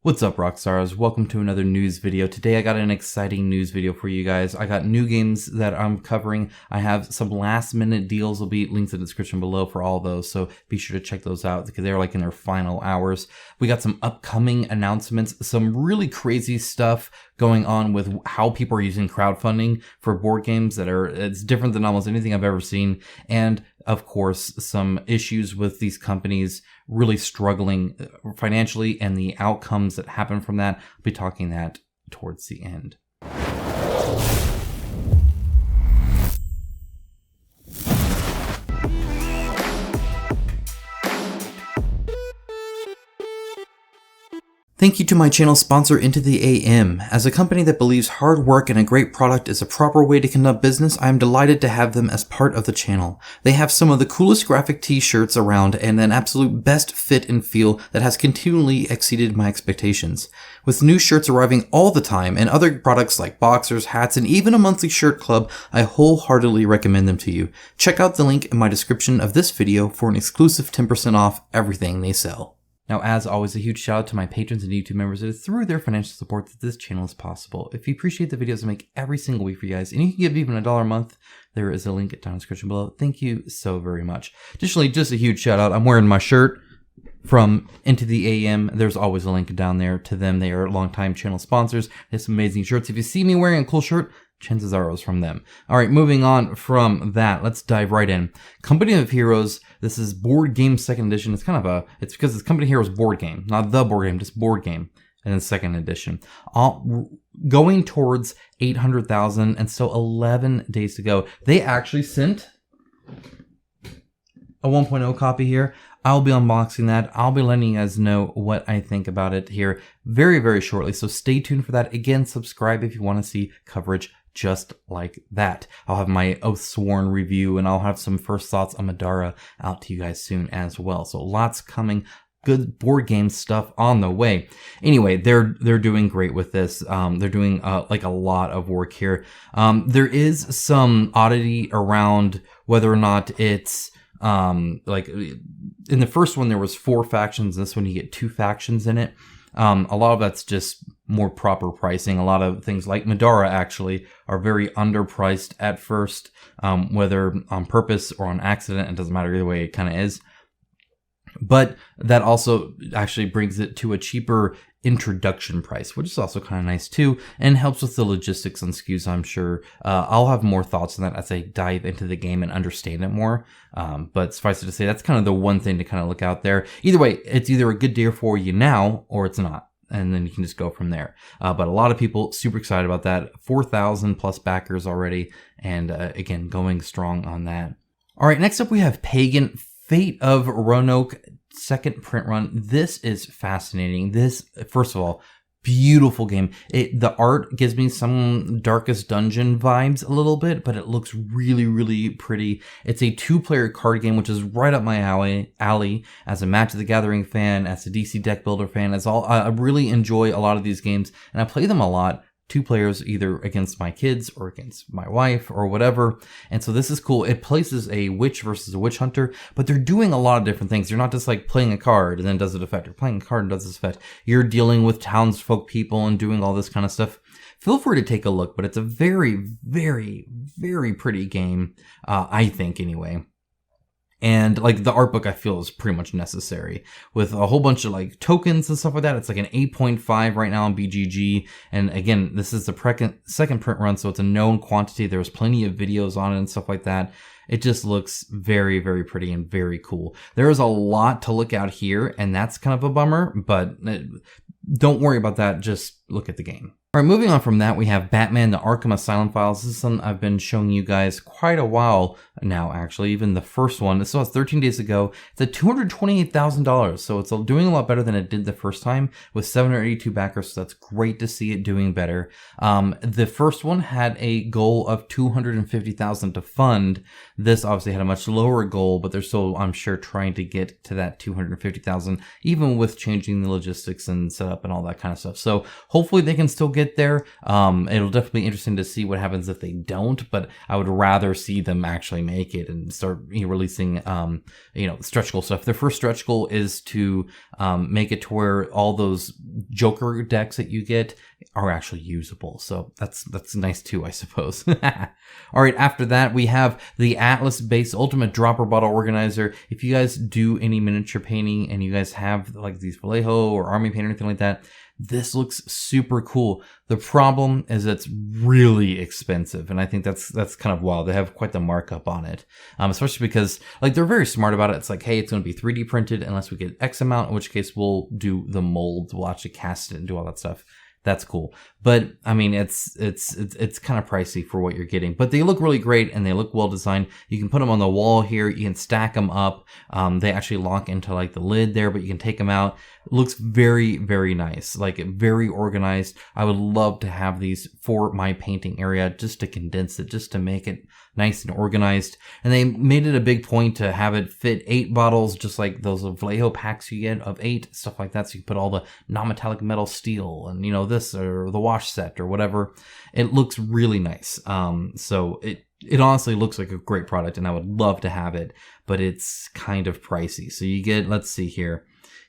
What's up, Rockstars? Welcome to another news video. Today I got an exciting news video for you guys. I got new games that I'm covering. I have some last minute deals. There'll be links in the description below for all those, so be sure to check those out because they're like in their final hours. We got some upcoming announcements, some really crazy stuff going on with how people are using crowdfunding for board games it's different than almost anything I've ever seen. And of course, some issues with these companies really struggling financially and the outcomes that happen from that. I'll be talking that towards the end. Thank you to my channel sponsor, Into the AM. As a company that believes hard work and a great product is a proper way to conduct business, I am delighted to have them as part of the channel. They have some of the coolest graphic t-shirts around and an absolute best fit and feel that has continually exceeded my expectations. With new shirts arriving all the time and other products like boxers, hats, and even a monthly shirt club, I wholeheartedly recommend them to you. Check out the link in my description of this video for an exclusive 10% off everything they sell. Now, as always, a huge shout out to my patrons and YouTube members. It is through their financial support that this channel is possible. If you appreciate the videos I make every single week for you guys, and you can give even $1 a month, there is a link down in the description below. Thank you so very much. Additionally, just a huge shout out. I'm wearing my shirt from Into the AM. There's always a link down there to them. They are longtime channel sponsors. They have some amazing shirts. If you see me wearing a cool shirt, chances are it was from them. All right, moving on from that, let's dive right in. Company of Heroes. This is board game second edition. It's kind of it's because it's Company of Heroes board game, not the board game, just board game. And then second edition, going towards 800,000 and still 11 days to go. They actually sent a 1.0 copy here. I'll be unboxing that. I'll be letting you guys know what I think about it here very, very shortly. So stay tuned for that. Again, subscribe if you want to see coverage just like that. I'll have my Oath Sworn review and I'll have some first thoughts on Madara out to you guys soon as well. So lots coming. Good board game stuff on the way. Anyway, they're doing great with this. They're doing like a lot of work here. There is some oddity around whether or not it's like in the first one there was 4 factions. This one you get 2 factions in it. A lot of that's just more proper pricing. A lot of things like Madara actually are very underpriced at first, whether on purpose or on accident. It doesn't matter either way, it kind of is. But that also actually brings it to a cheaper introduction price, which is also kind of nice too, and helps with the logistics on SKUs, I'm sure. I'll have more thoughts on that as I dive into the game and understand it more. But suffice it to say, that's kind of the one thing to kind of look out there. Either way, it's either a good deal for you now or it's not. And then you can just go from there. But a lot of people super excited about that. 4,000 plus backers already. And again, going strong on that. All right, next up we have Pagan, Fate of Roanoke, second print run. This is fascinating. This, first of all, beautiful game. The art gives me some Darkest Dungeon vibes a little bit, but it looks really, really pretty. It's a 2-player card game, which is right up my alley as a Magic the Gathering fan, as a DC deck builder fan, I really enjoy a lot of these games, and I play them a lot. 2 players, either against my kids or against my wife or whatever. And so this is cool. It places a witch versus a witch hunter, but they're doing a lot of different things. You're not just like playing a card and then does it effect, or playing a card and does this effect. You're dealing with townsfolk people and doing all this kind of stuff. Feel free to take a look, but it's a very, very, very pretty game, I think anyway. And like the art book I feel is pretty much necessary with a whole bunch of like tokens and stuff like that. It's like an 8.5 right now on BGG. And again, this is the second print run, so it's a known quantity. There's plenty of videos on it and stuff like that. It just looks very, very pretty and very cool. There is a lot to look out here, and that's kind of a bummer, but don't worry about that. Just look at the game. All right, moving on from that, we have Batman, the Arkham Asylum files. This is something I've been showing you guys quite a while now, actually. Even the first one, this was 13 days ago. It's at $228,000, so it's doing a lot better than it did the first time with 782 backers, so that's great to see it doing better. The first one had a goal of $250,000 to fund. This obviously had a much lower goal, but they're still, I'm sure, trying to get to that $250,000, even with changing the logistics and setup and all that kind of stuff. So hopefully they can still get get there. It'll definitely be interesting to see what happens if they don't, but I would rather see them actually make it and start releasing, stretch goal stuff. Their first stretch goal is to make it to where all those Joker decks that you get are actually usable. So that's nice too, I suppose. All right, after that, we have the Atlas-based Ultimate Dropper Bottle Organizer. If you guys do any miniature painting and you guys have like these Vallejo or Army Paint or anything like that, this looks super cool. The problem is it's really expensive, and I think that's kind of wild. They have quite the markup on it, especially because like they're very smart about it. It's like, hey, it's going to be 3D printed unless we get X amount, in which case we'll do the molds. We'll actually cast it and do all that stuff. That's cool. But I mean, it's kind of pricey for what you're getting, but they look really great and they look well designed. You can put them on the wall here. You can stack them up. They actually lock into like the lid there, but you can take them out. It looks very, very nice, like very organized. I would love to have these for my painting area just to condense it, just to make it nice and organized. And they made it a big point to have it fit 8 bottles, just like those Vallejo packs you get of 8, stuff like that. So you can put all the non-metallic metal steel and, this or the wash set or whatever. It looks really nice. So it honestly looks like a great product and I would love to have it, but it's kind of pricey. So you get, let's see here.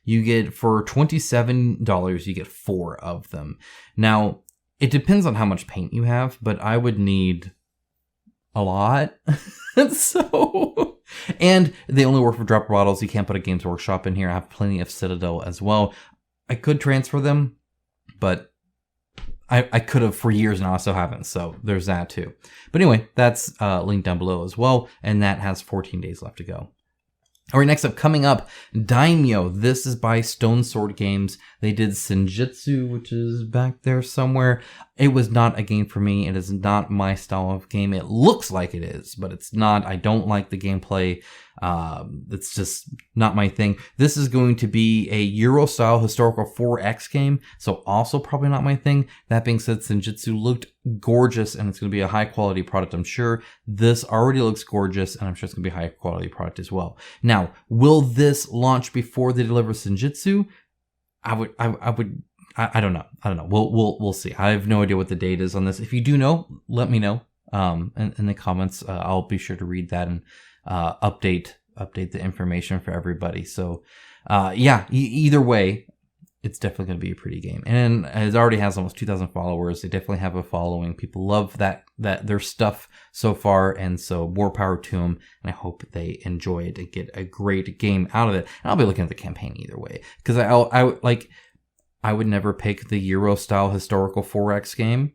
You get for $27, you get 4 of them. Now, it depends on how much paint you have, but I would need a lot. So, and they only work for dropper bottles. You can't put a Games Workshop in here. I have plenty of Citadel as well. I could transfer them, but I could have for years now. I still haven't. So there's that too. But anyway, that's linked down below as well. And that has 14 days left to go. All right, next up, coming up, Daimyo. This is by Stone Sword Games. They did Senjutsu, which is back there somewhere. It was not a game for me. It is not my style of game. It looks like it is, but it's not. I don't like the gameplay. It's just not my thing. This is going to be a Euro-style historical 4X game, so also probably not my thing. That being said, Senjutsu looked gorgeous, and it's going to be a high-quality product, I'm sure. This already looks gorgeous, and I'm sure it's going to be a high-quality product as well. Now, will this launch before they deliver Senjutsu? I don't know. We'll see. I have no idea what the date is on this. If you do know, let me know in the comments. I'll be sure to read that and update the information for everybody. So either way, it's definitely going to be a pretty game. And it already has almost 2,000 followers. They definitely have a following. People love that their stuff so far, and so more power to them. And I hope they enjoy it and get a great game out of it. And I'll be looking at the campaign either way, because I would never pick the Euro-style historical 4X game.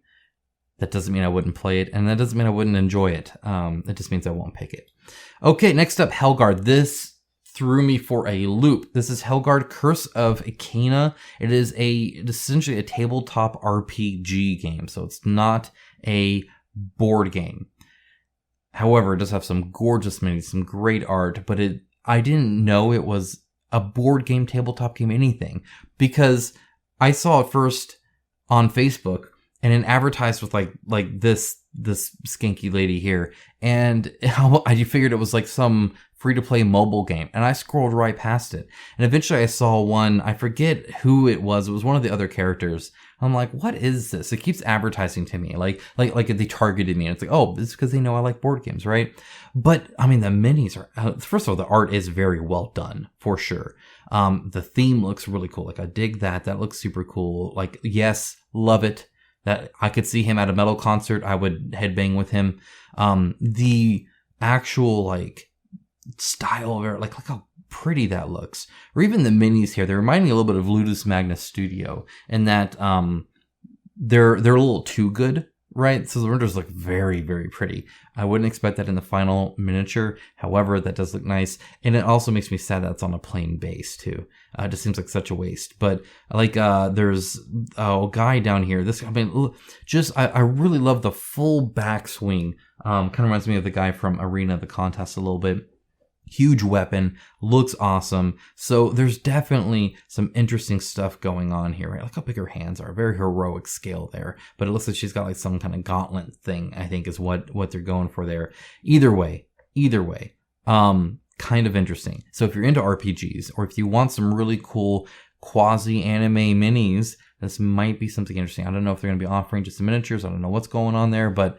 That doesn't mean I wouldn't play it, and that doesn't mean I wouldn't enjoy it. It just means I won't pick it. Okay, next up, Hellguard. This threw me for a loop. This is Hellguard Curse of Caina. It is essentially a tabletop RPG game, so it's not a board game. However, it does have some gorgeous minis, some great art, but I didn't know it was a board game, tabletop game, anything, because I saw it first on Facebook and then advertised with like this skanky lady here, and I figured it was like some free-to-play mobile game, and I scrolled right past it, and eventually I saw one. I forget who it was. It was one of the other characters. I'm like, what is this? It keeps advertising to me, like they targeted me, and it's like, oh, it's because they know I like board games, right? But I mean, the minis are, first of all, the art is very well done for sure. The theme looks really cool. Like, I dig that. That looks super cool. Like, yes, love it. That I could see him at a metal concert. I would headbang with him. The actual like style of it, like look how pretty that looks. Or even the minis here, they remind me a little bit of Ludus Magnus Studio in that they're a little too good, right? So the renders look very, very pretty. I wouldn't expect that in the final miniature. However, that does look nice. And it also makes me sad that it's on a plain base too. It just seems like such a waste. But like there's a guy down here. I really love the full backswing. Kind of reminds me of the guy from Arena, the contest a little bit. Huge weapon, looks awesome. So there's definitely some interesting stuff going on here, right? Look how big her hands are, very heroic scale there. But it looks like she's got like some kind of gauntlet thing, I think is what they're going for there. Either way, kind of interesting. So if you're into RPGs, or if you want some really cool quasi-anime minis. This might be something interesting. I don't know if they're going to be offering just the miniatures. I don't know what's going on there, but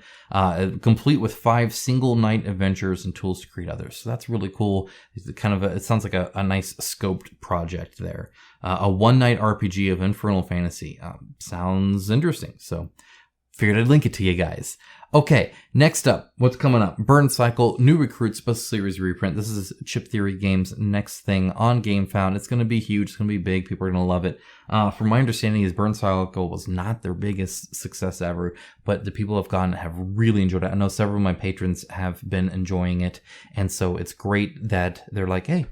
complete with 5 single night adventures and tools to create others. So that's really cool. It's kind of it sounds like a nice scoped project there. A one night RPG of Infernal Fantasy. Sounds interesting. So figured I'd link it to you guys. Okay, next up, what's coming up? Burncycle, new recruit, special series reprint. This is Chip Theory Games' next thing on GameFound. It's going to be huge. It's going to be big. People are going to love it. From my understanding, is Burncycle was not their biggest success ever, but the people who have gone have really enjoyed it. I know several of my patrons have been enjoying it, and so it's great that they're like, hey,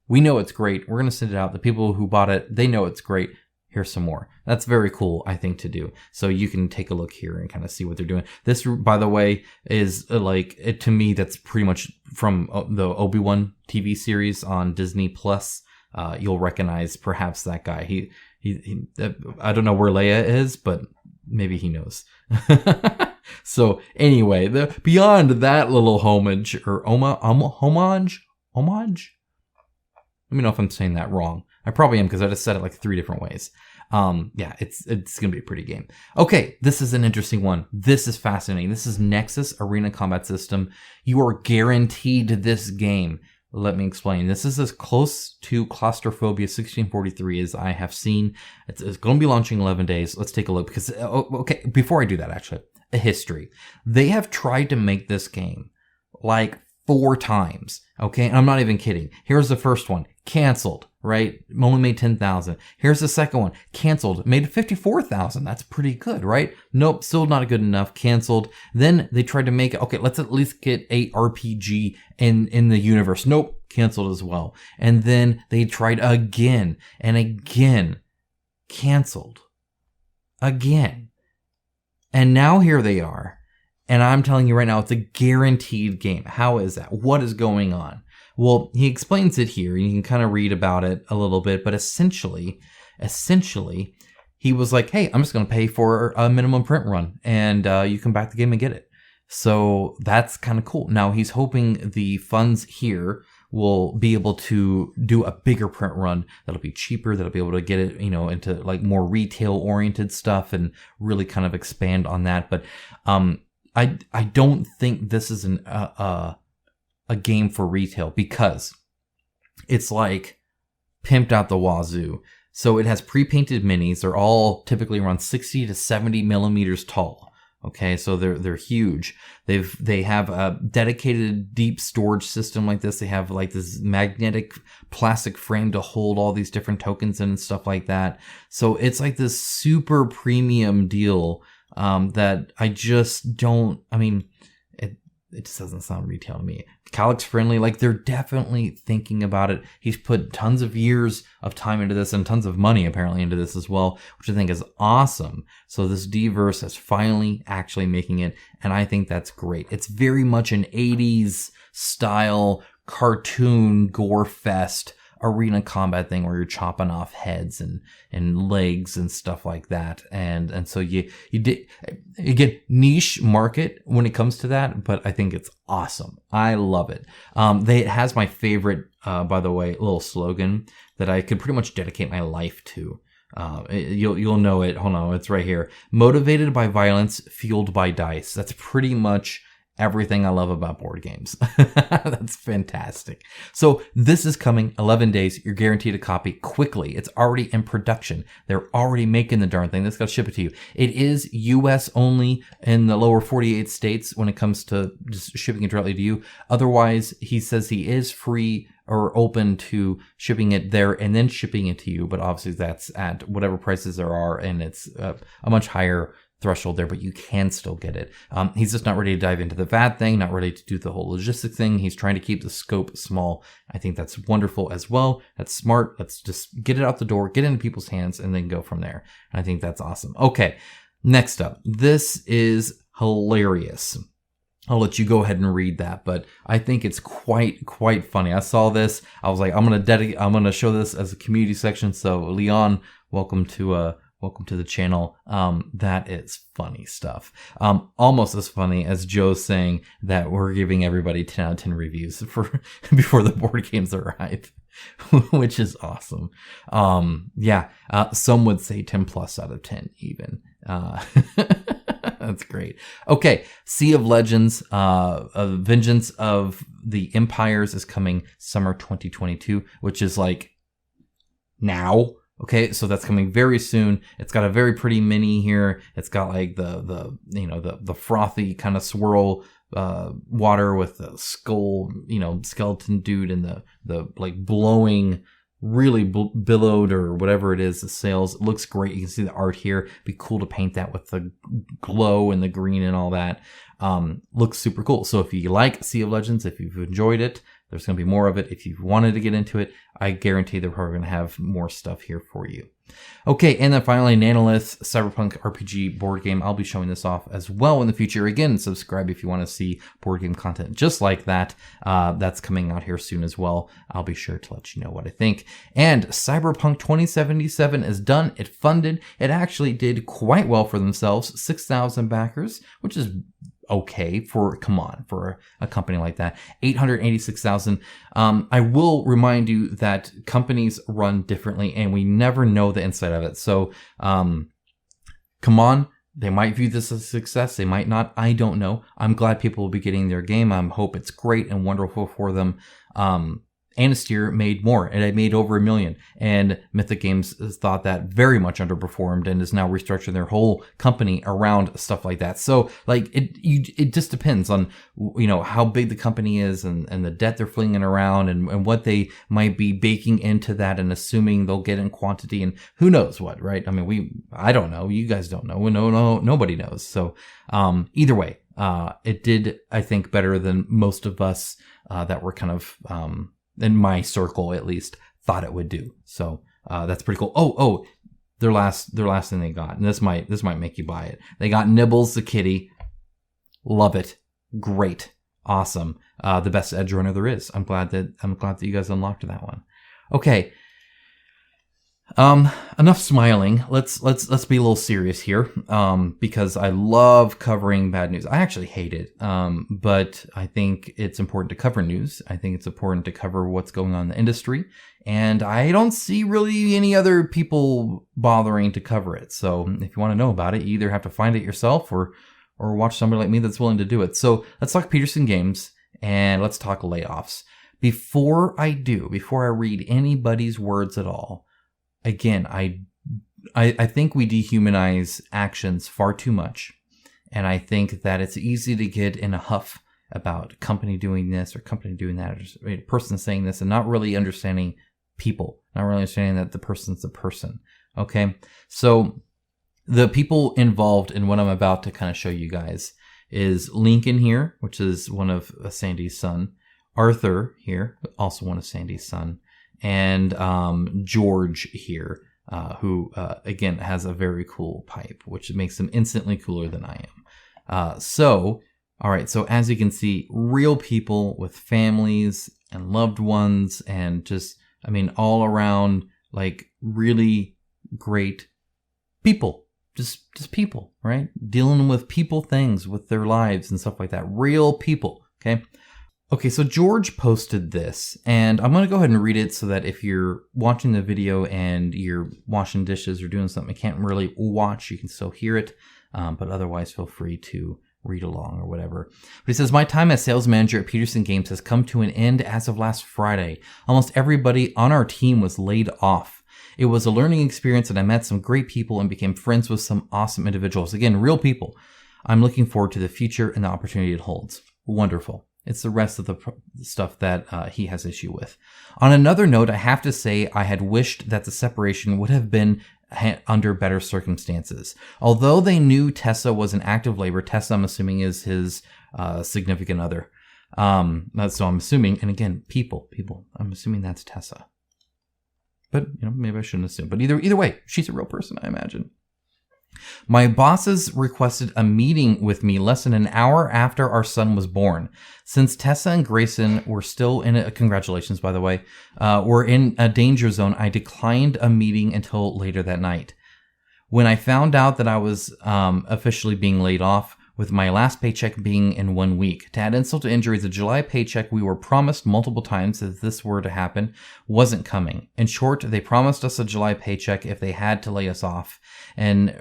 we know it's great. We're going to send it out. The people who bought it, they know it's great. Here's some more. That's very cool, I think, to do. So you can take a look here and kind of see what they're doing. This, by the way, is to me, that's pretty much from the Obi-Wan TV series on Disney Plus. You'll recognize perhaps that guy. He I don't know where Leia is, but maybe he knows. So anyway, beyond that little homage or homage. Let me know if I'm saying that wrong. I probably am because I just said it like 3 different ways. Yeah, it's going to be a pretty game. Okay, this is an interesting one. This is fascinating. This is NEXUS Arena Combat System. You are guaranteed this game. Let me explain. This is as close to Claustrophobia 1643 as I have seen. It's going to be launching 11 days. Let's take a look because, okay, before I do that, actually, a history. They have tried to make this game like 4 times. Okay, and I'm not even kidding. Here's the first one. Canceled, right? Only made 10,000. Here's the second one. Canceled. Made 54,000. That's pretty good, right? Nope, still not good enough. Canceled. Then they tried to make it, okay, let's at least get a RPG in the universe. Nope, canceled as well. And then they tried again and again. Canceled. Again. And now here they are. And I'm telling you right now, it's a guaranteed game. How is that? What is going on? Well, he explains it here. You can kind of read about it a little bit, but essentially, he was like, hey, I'm just going to pay for a minimum print run, and you can back the game and get it. So that's kind of cool. Now, he's hoping the funds here will be able to do a bigger print run that'll be cheaper, that'll be able to get it, into like more retail-oriented stuff and really kind of expand on that. But I don't think this is a game for retail because it's like pimped out the wazoo. So it has pre-painted minis. They're all typically around 60 to 70 millimeters tall. Okay, so they're huge. They have a dedicated deep storage system like this. They have like this magnetic plastic frame to hold all these different tokens in and stuff like that. So it's like this super premium deal that I just don't. I mean, it just doesn't sound retail to me. Calyx friendly, like they're definitely thinking about it. He's put tons of years of time into this and tons of money apparently into this as well, which I think is awesome. So this D-verse is finally actually making it, and I think that's great. It's very much an 80s style cartoon gore fest arena combat thing where you're chopping off heads and legs and stuff like that. And so you get niche market when it comes to that, but I think it's awesome. I love it. It has my favorite, by the way, little slogan that I could pretty much dedicate my life to. You'll know it. Hold on. It's right here. Motivated by violence, fueled by dice. That's pretty much everything I love about board games. That's fantastic. So this is coming 11 days. You're guaranteed a copy quickly. It's already in production. They're already making the darn thing. Let's go ship it to you. It is US only in the lower 48 states when it comes to just shipping it directly to you. Otherwise, he says he is free or open to shipping it there and then shipping it to you. But obviously that's at whatever prices there are, and it's a much higher threshold there, but you can still get it. He's just not ready to dive into the VAT thing, not ready to do the whole logistics thing. He's trying to keep the scope small. I think that's wonderful as well. That's smart. Let's just get it out the door, get it into people's hands, and then go from there. And I think that's awesome. Okay, next up. This is hilarious. I'll let you go ahead and read that, but I think it's quite funny. I saw this. I was like, I'm gonna show this as a community section. So Leon, welcome to the channel. That is funny stuff. Almost as funny as Joe's saying that we're giving everybody 10 out of 10 reviews for before the board games arrive. which is awesome. Some would say 10 plus out of 10 even. That's great. Okay, Sea of Legends, Vengeance of the Empires is coming summer 2022, which is like now. Okay, so that's coming very soon. It's got a very pretty mini here. It's got like the frothy kind of swirl water with the skull, skeleton dude, and the like blowing, really billowed or whatever it is, the sails. It looks great. You can see the art here. It'd be cool to paint that with the glow and the green and all that. Looks super cool. So if you like Sea of Legends, if you've enjoyed it, there's going to be more of it. If you've wanted to get into it, I guarantee that we're going to have more stuff here for you. Okay, and then finally, Nanolith Cyberpunk RPG board game. I'll be showing this off as well in the future. Again, subscribe if you want to see board game content just like that. That's coming out here soon as well. I'll be sure to let you know what I think. And Cyberpunk 2077 is done. It funded. It actually did quite well for themselves. 6,000 backers, which is okay for a company like that. 886,000. I will remind you that companies run differently and we never know the inside of it. So, come on. They might view this as a success. They might not. I don't know. I'm glad people will be getting their game. I hope it's great and wonderful for them. Anasteer made more, and it made over $1 million. And Mythic Games has thought that very much underperformed and is now restructuring their whole company around stuff like that. So, like, it just depends on, how big the company is and the debt they're flinging around and what they might be baking into that and assuming they'll get in quantity and who knows what, right? I mean, I don't know. You guys don't know. No, nobody knows. So, either way, it did, I think, better than most of us that were kind of, in my circle at least, thought it would do. So that's pretty cool. Oh, their last thing they got, and this might make you buy it. They got Nibbles the kitty. Love it. Great. Awesome. The best edge runner there is. I'm glad that you guys unlocked that one. Okay. Enough smiling. Let's be a little serious here. Because I love covering bad news. I actually hate it. But I think it's important to cover news. I think it's important to cover what's going on in the industry. And I don't see really any other people bothering to cover it. So if you want to know about it, you either have to find it yourself or watch somebody like me that's willing to do it. So let's talk Petersen Games and let's talk layoffs. Before I read anybody's words at all, again, I think we dehumanize actions far too much. And I think that it's easy to get in a huff about company doing this or company doing that, or a person saying this and not really understanding people, not really understanding that the person's a person. Okay. So the people involved in what I'm about to kind of show you guys is Lincoln here, which is one of Sandy's son, Arthur here, also one of Sandy's son, and George here, who again has a very cool pipe, which makes him instantly cooler than I am. All right, so as you can see, real people with families and loved ones, and just, I mean, all around, like, really great people. Just people, right? Dealing with people things with their lives and stuff like that. Real people, okay? Okay, so George posted this, and I'm going to go ahead and read it so that if you're watching the video and you're washing dishes or doing something you can't really watch, you can still hear it, but otherwise feel free to read along or whatever. But he says, my time as sales manager at Petersen Games has come to an end as of last Friday. Almost everybody on our team was laid off. It was a learning experience, and I met some great people and became friends with some awesome individuals. Again, real people. I'm looking forward to the future and the opportunity it holds. Wonderful. It's the rest of the stuff that he has issue with. On another note, I have to say I had wished that the separation would have been under better circumstances. Although they knew Tessa was in active labor, Tessa, I'm assuming, is his significant other. So I'm assuming, and again, people, I'm assuming that's Tessa. But, maybe I shouldn't assume. But either way, she's a real person, I imagine. My bosses requested a meeting with me less than an hour after our son was born. Since Tessa and Grayson were still in congratulations, by the way, were in a danger zone, I declined a meeting until later that night. When I found out that I was officially being laid off, with my last paycheck being in 1 week. To add insult to injury, the July paycheck we were promised multiple times that if this were to happen wasn't coming. In short, they promised us a July paycheck if they had to lay us off, and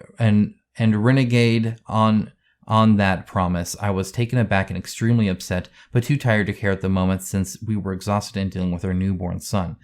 renegade on that promise. I was taken aback and extremely upset, but too tired to care at the moment since we were exhausted in dealing with our newborn son.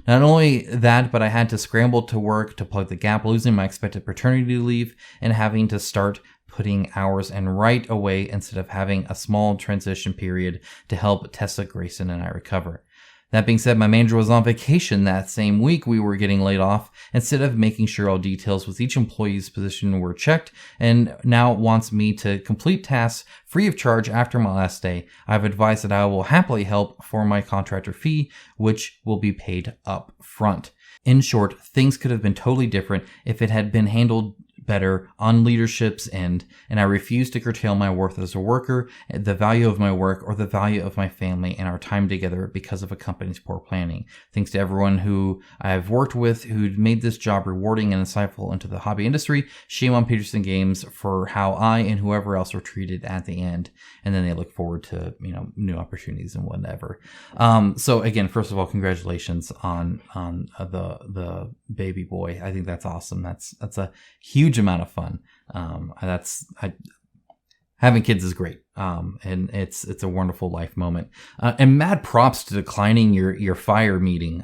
Not only that, but I had to scramble to work to plug the gap, losing my expected paternity leave and having to start putting hours in right away instead of having a small transition period to help Tessa, Grayson, and I recover. That being said, my manager was on vacation that same week we were getting laid off, instead of making sure all details with each employee's position were checked, and now wants me to complete tasks free of charge after my last day. I've advised that I will happily help for my contractor fee, which will be paid up front. In short, things could have been totally different if it had been handled better on leadership's end, and I refuse to curtail my worth as a worker, the value of my work, or the value of my family and our time together because of a company's poor planning. Thanks to everyone who I've worked with who made this job rewarding and insightful into the hobby industry. Shame on Petersen Games for how I and whoever else were treated at the end. And then they look forward to, new opportunities and whatever. So again, first of all, congratulations on the baby boy. I think that's awesome. That's a huge amount of fun. Having kids is great. And it's a wonderful life moment. And mad props to declining your fire meeting.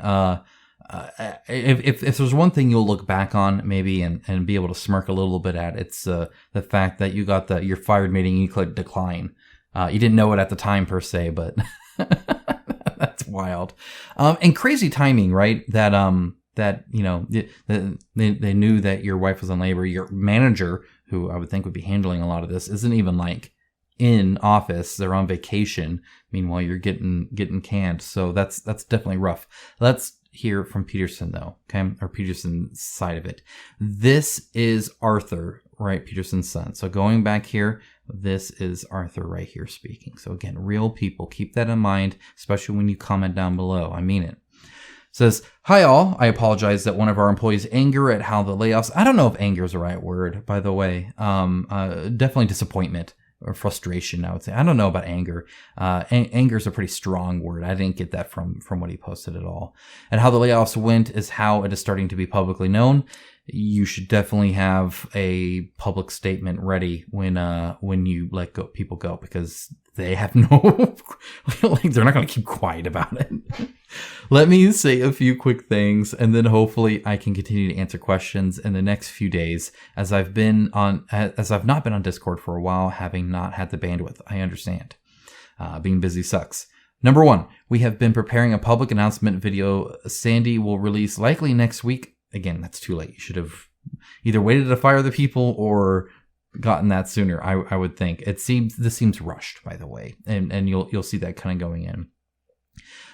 If there's one thing you'll look back on maybe and be able to smirk a little bit at, it's the fact that you got your fired meeting and you clicked decline. You didn't know it at the time per se, but that's wild. And crazy timing, right? That they knew that your wife was on labor. Your manager, who I would think would be handling a lot of this, isn't even in office. They're on vacation. Meanwhile, you're getting canned. So that's definitely rough. Let's hear from Petersen though, okay, or Petersen's side of it. This is Arthur, right? Petersen's son. So going back here, this is Arthur right here speaking. So again, real people. Keep that in mind, especially when you comment down below. I mean it. Says, hi all, I apologize that one of our employees' anger at how the layoffs, I don't know if anger is the right word, by the way, definitely disappointment or frustration, I would say. I don't know about anger. Anger is a pretty strong word. I didn't get that from what he posted at all. And how the layoffs went is how it is starting to be publicly known. You should definitely have a public statement ready when you let people go, because they have no, they're not going to keep quiet about it. Let me say a few quick things, and then hopefully I can continue to answer questions in the next few days, as I've not been on Discord for a while, having not had the bandwidth. I understand. Being busy sucks. Number one, we have been preparing a public announcement video Sandy will release likely next week. Again, that's too late. You should have either waited to fire the people or gotten that sooner. I would think. This seems rushed, by the way, and you'll see that kind of going in.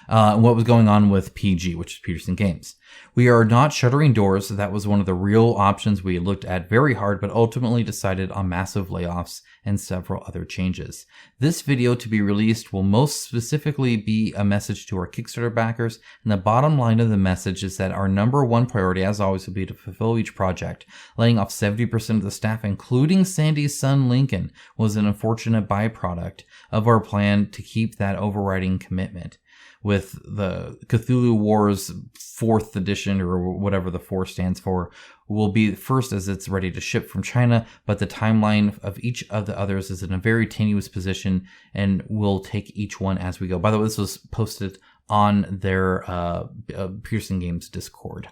What was going on with PG, which is Petersen Games. We are not shuttering doors. That was one of the real options we looked at very hard, but ultimately decided on massive layoffs and several other changes. This video to be released will most specifically be a message to our Kickstarter backers, and the bottom line of the message is that our number one priority, as always, will be to fulfill each project. Laying off 70% of the staff, including Sandy's son Lincoln, was an unfortunate byproduct of our plan to keep that overriding commitment. With the Cthulhu Wars 4th edition, or whatever the 4 stands for, will be first as it's ready to ship from China, but the timeline of each of the others is in a very tenuous position, and we'll take each one as we go. By the way, this was posted on their Petersen Games Discord.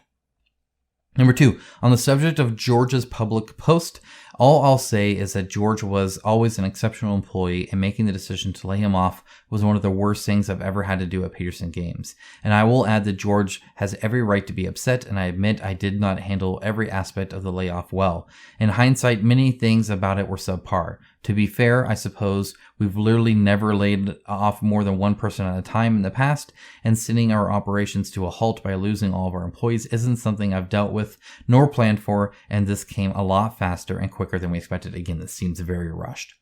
Number 2, on the subject of George's public post, all I'll say is that George was always an exceptional employee, and making the decision to lay him off was one of the worst things I've ever had to do at Petersen Games. And I will add that George has every right to be upset, and I admit I did not handle every aspect of the layoff well. In hindsight, many things about it were subpar. To be fair, I suppose we've literally never laid off more than one person at a time in the past, and sending our operations to a halt by losing all of our employees isn't something I've dealt with nor planned for, and this came a lot faster and quicker than we expected. Again, this seems very rushed.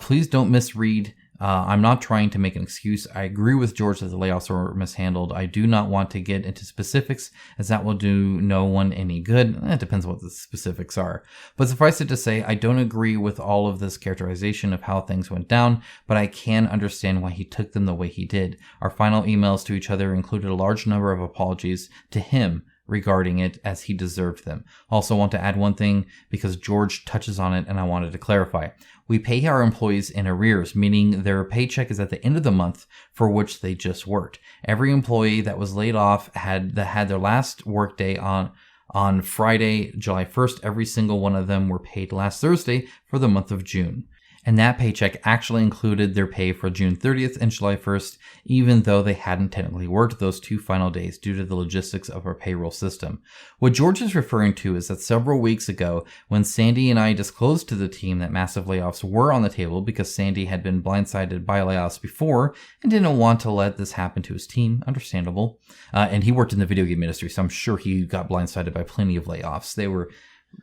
Please don't misread I'm not trying to make an excuse. I agree with George that the layoffs were mishandled. I do not want to get into specifics, as that will do no one any good. It depends what the specifics are. But suffice it to say, I don't agree with all of this characterization of how things went down, but I can understand why he took them the way he did. Our final emails to each other included a large number of apologies to him regarding it, as he deserved them. Also want to add one thing because George touches on it and I wanted to clarify. We pay our employees in arrears, meaning their paycheck is at the end of the month for which they just worked. Every employee that was laid off had their last work day on Friday, July 1st. Every single one of them were paid last Thursday for the month of June. And that paycheck actually included their pay for June 30th and July 1st, even though they hadn't technically worked those 2 final days due to the logistics of our payroll system. What George is referring to is that several weeks ago, when Sandy and I disclosed to the team that massive layoffs were on the table because Sandy had been blindsided by layoffs before and didn't want to let this happen to his team, understandable. And he worked in the video game industry, so I'm sure he got blindsided by plenty of layoffs. They were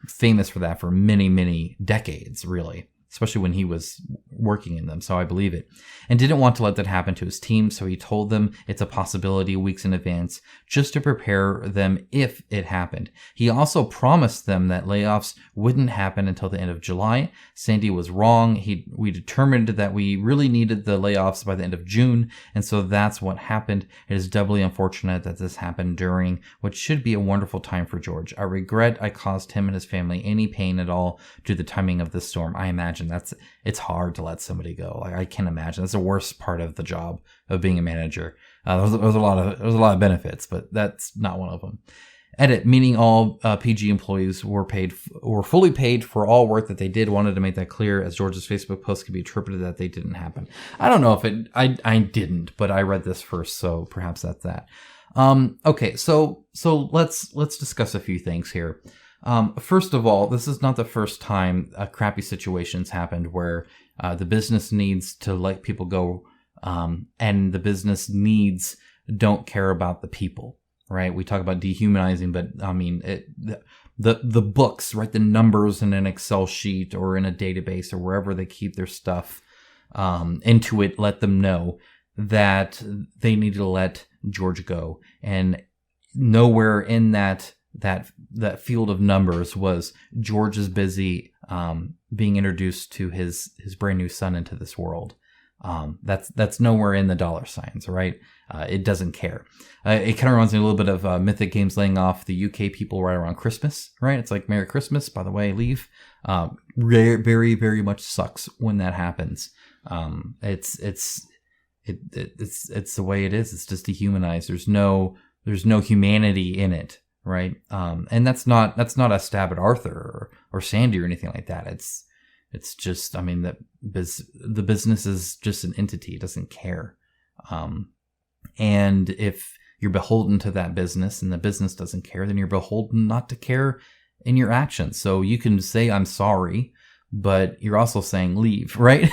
famous for that for many, many decades, really, especially when he was working in them, so I believe it. And didn't want to let that happen to his team, so he told them it's a possibility weeks in advance, just to prepare them if it happened. He also promised them that layoffs wouldn't happen until the end of July. Sandy was wrong. We determined that we really needed the layoffs by the end of June, and so that's what happened. It is doubly unfortunate that this happened during what should be a wonderful time for George. I regret I caused him and his family any pain at all due to the timing of this storm. I imagine it's hard to let somebody go. I can imagine that's the worst part of the job of being a manager. There's a lot of benefits, but that's not one of them. Edit, meaning all PG employees were fully paid for all work that they did. Wanted to make that clear, as George's Facebook post could be interpreted that they didn't happen. I don't know if I didn't, but I read this first, so perhaps that's that. Okay, so let's discuss a few things here. First of all, this is not the first time crappy situations happened where the business needs to let people go, and the business needs don't care about the people, right? We talk about dehumanizing, but I mean, the books, right? The numbers in an Excel sheet or in a database or wherever they keep their stuff, Intuit let them know that they need to let George go, and nowhere in that field of numbers was George is busy being introduced to his brand new son into this world. That's nowhere in the dollar signs, right? It doesn't care. It kind of reminds me a little bit of Mythic Games laying off the UK people right around Christmas, right? It's like, Merry Christmas, by the way, leave. Very, very much sucks when that happens. It's the way it is. It's just dehumanized. There's no humanity in it. Right. And that's not a stab at Arthur or Sandy or anything like that. It's just, I mean, the business is just an entity. It doesn't care. And if you're beholden to that business and the business doesn't care, then you're beholden not to care in your actions. So you can say, I'm sorry, but you're also saying leave, right?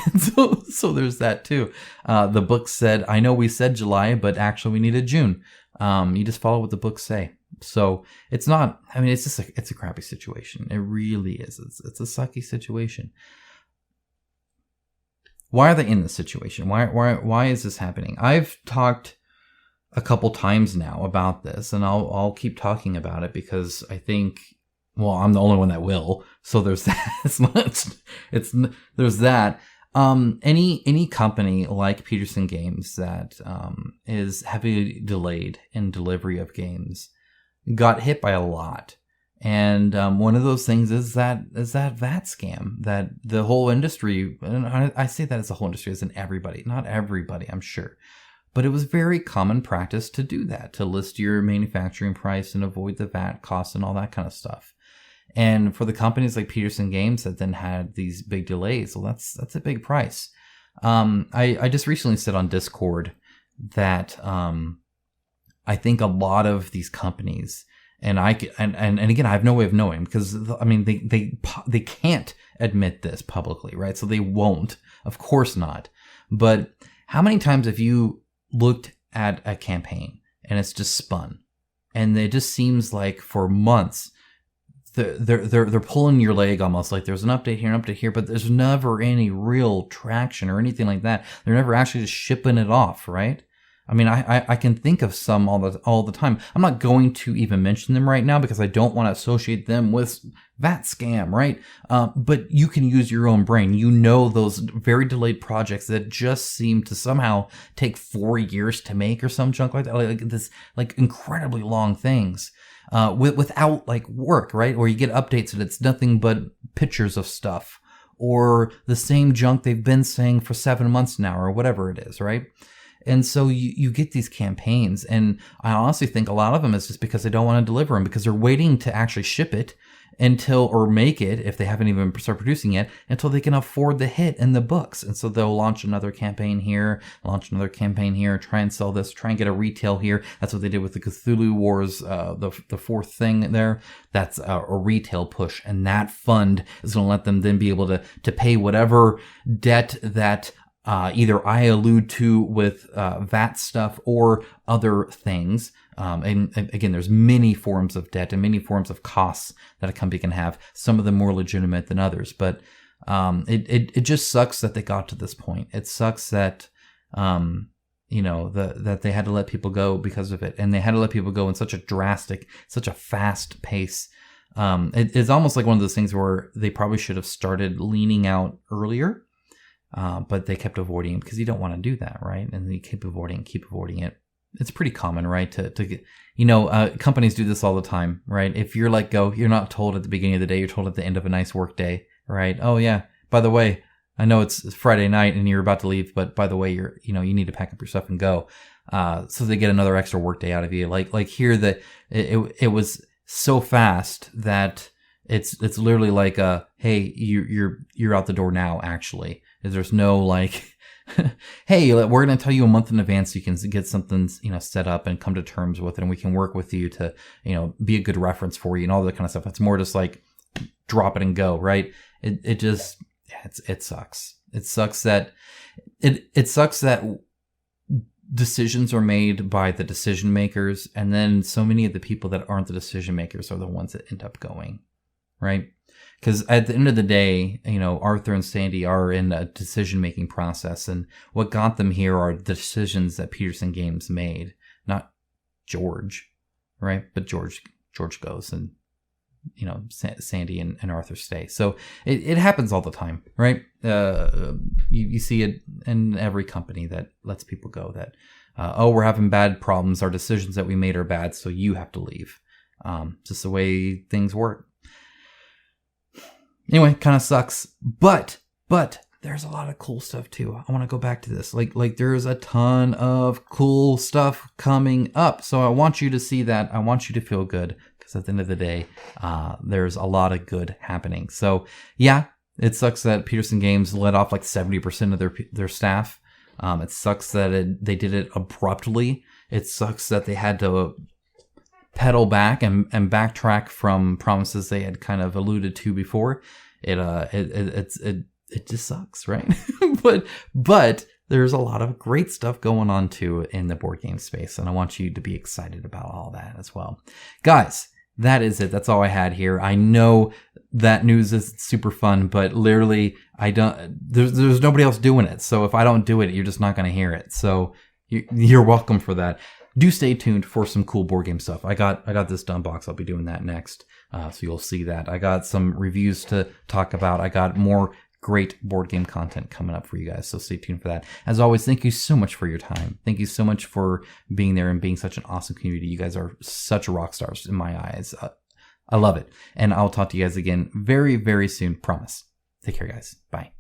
So there's that too. The book said, I know we said July, but actually we needed June. You just follow what the books say. So it's not, I mean, it's a crappy situation. It really is. It's a sucky situation. Why are they in this situation? Why is this happening? I've talked a couple times now about this, and I'll keep talking about it because I think, well, I'm the only one that will. So there's that. There's that. Any company like Petersen Games that is heavily delayed in delivery of games got hit by a lot. And one of those things is that VAT scam that the whole industry, and I say that as the whole industry, as in everybody, not everybody, I'm sure. But it was very common practice to do that, to list your manufacturing price and avoid the VAT costs and all that kind of stuff. And for the companies like Petersen Games that then had these big delays, well, that's a big price. I just recently said on Discord that I think a lot of these companies, and again, I have no way of knowing because I mean they can't admit this publicly, right? So they won't, of course not. But how many times have you looked at a campaign and it's just spun, and it just seems like for months they're pulling your leg almost, like there's an update here, an update here, but there's never any real traction or anything like that. They're never actually just shipping it off, right? I mean, I can think of some all the time. I'm not going to even mention them right now because I don't want to associate them with that scam, right? But you can use your own brain. You know those very delayed projects that just seem to somehow take 4 years to make or some junk like that, like this, like incredibly long things, without like work, right? Or you get updates and it's nothing but pictures of stuff or the same junk they've been saying for 7 months now or whatever it is, right? And so you get these campaigns, and I honestly think a lot of them is just because they don't want to deliver them, because they're waiting to actually ship it or make it, if they haven't even started producing yet, until they can afford the hit in the books. And so they'll launch another campaign here, try and sell this, try and get a retail here. That's what they did with the Cthulhu Wars, the fourth thing there. That's a retail push, and that fund is going to let them then be able to pay whatever debt that either I allude to with VAT stuff or other things. And again, there's many forms of debt and many forms of costs that a company can have, some of them more legitimate than others. But it just sucks that they got to this point. It sucks that, that they had to let people go because of it. And they had to let people go in such a drastic, such a fast pace. It's almost like one of those things where they probably should have started leaning out earlier. But they kept avoiding it because you don't want to do that, right? And you keep avoiding it. It's pretty common, right? To get, companies do this all the time, right? If you're let go, you're not told at the beginning of the day, you're told at the end of a nice work day, right? Oh yeah, by the way, I know it's Friday night and you're about to leave, but by the way, you need to pack up your stuff and go. So they get another extra work day out of you. Like here that it was so fast that it's literally like hey, you're out the door now, actually. There's no like, hey, we're going to tell you a month in advance so you can get something, set up and come to terms with it, and we can work with you to, be a good reference for you and all that kind of stuff. It's more just like drop it and go, right? It sucks. It sucks that it sucks that decisions are made by the decision makers, and then so many of the people that aren't the decision makers are the ones that end up going, right? Because at the end of the day, Arthur and Sandy are in a decision-making process, and what got them here are the decisions that Petersen Games made, not George, right? But George goes, and Sandy and Arthur stay. So it happens all the time, right? You see it in every company that lets people go. That we're having bad problems. Our decisions that we made are bad, so you have to leave. Just the way things work. Anyway, kind of sucks, but there's a lot of cool stuff too. I want to go back to this. Like there's a ton of cool stuff coming up. So I want you to see that. I want you to feel good, because at the end of the day, there's a lot of good happening. So yeah, it sucks that Petersen Games let off like 70% of their staff. It sucks that they did it abruptly. It sucks that they had to pedal back and backtrack from promises they had kind of alluded to before. It just sucks, right? but there's a lot of great stuff going on too in the board game space, and I want you to be excited about all that as well. Guys, that is it. That's all I had here. I know that news is super fun, but literally there's nobody else doing it. So if I don't do it, you're just not going to hear it. So you're welcome for that. Do stay tuned for some cool board game stuff. I got this done box. I'll be doing that next. So you'll see that. I got some reviews to talk about. I got more great board game content coming up for you guys. So stay tuned for that. As always, thank you so much for your time. Thank you so much for being there and being such an awesome community. You guys are such rock stars in my eyes. I love it. And I'll talk to you guys again very, very soon. Promise. Take care, guys. Bye.